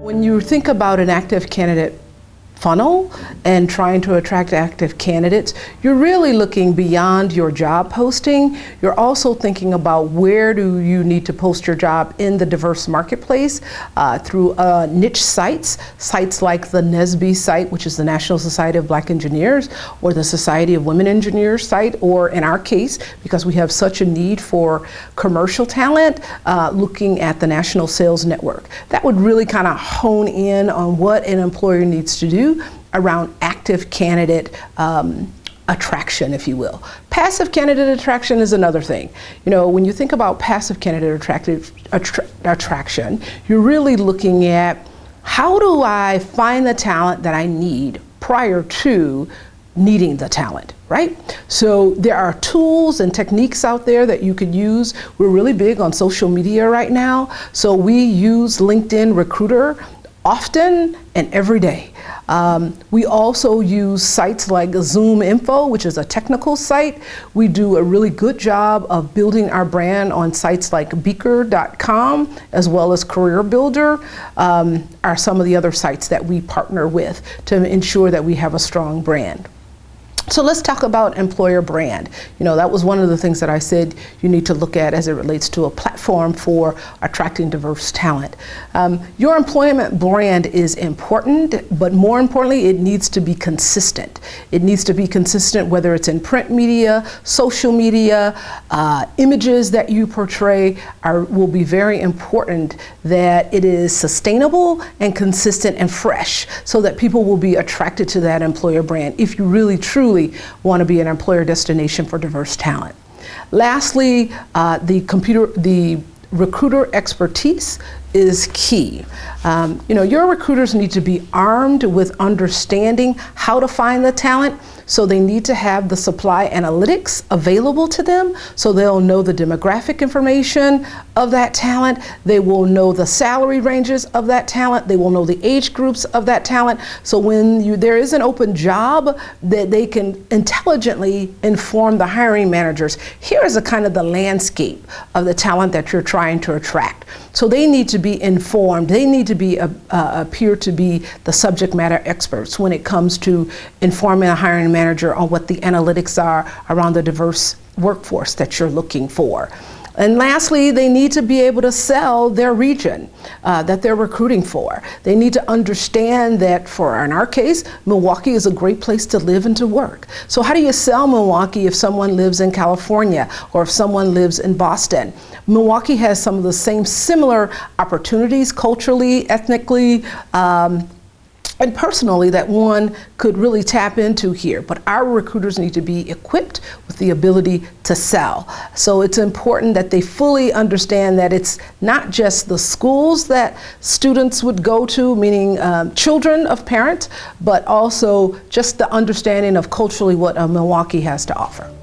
When you think about an active candidate funnel and trying to attract active candidates, you're really looking beyond your job posting. You're also thinking about where do you need to post your job in the diverse marketplace through niche sites like the NSBE site, which is the National Society of Black Engineers, or the Society of Women Engineers site, or in our case, because we have such a need for commercial talent, looking at the National Sales Network. That would really kind of hone in on what an employer needs to do around active candidate attraction, if you will. Passive candidate attraction is another thing. You know, when you think about passive candidate attraction, you're really looking at how do I find the talent that I need prior to needing the talent, right? So there are tools and techniques out there that you could use. We're really big on social media right now. So we use LinkedIn Recruiter often and every day. We also use sites like Zoom Info, which is a technical site. We do a really good job of building our brand on sites like Beaker.com, as well as Career Builder, are some of the other sites that we partner with to ensure that we have a strong brand. So let's talk about employer brand. You know, that was one of the things that I said you need to look at as it relates to a platform for attracting diverse talent. Your employment brand is important, but more importantly, it needs to be consistent. It needs to be consistent whether it's in print media, social media, images that you portray will be very important, that it is sustainable and consistent and fresh so that people will be attracted to that employer brand if you really truly want to be an employer destination for diverse talent. Lastly, the recruiter expertise is key. You know, your recruiters need to be armed with understanding how to find the talent, so they need to have the supply analytics available to them, so they'll know the demographic information of that talent, they will know the salary ranges of that talent, they will know the age groups of that talent, so when there is an open job, that they can intelligently inform the hiring managers, here is a kind of the landscape of the talent that you're trying to attract. So they need to be informed, they need to be appear to be the subject matter experts when it comes to informing a hiring manager on what the analytics are around the diverse workforce that you're looking for. And lastly, they need to be able to sell their region that they're recruiting for. They need to understand that, in our case, Milwaukee is a great place to live and to work. So how do you sell Milwaukee if someone lives in California or if someone lives in Boston? Milwaukee has some of the similar opportunities culturally, ethnically, and personally that one could really tap into here. But our recruiters need to be equipped with the ability to sell. So it's important that they fully understand that it's not just the schools that students would go to, meaning children of parents, but also just the understanding of culturally what Milwaukee has to offer.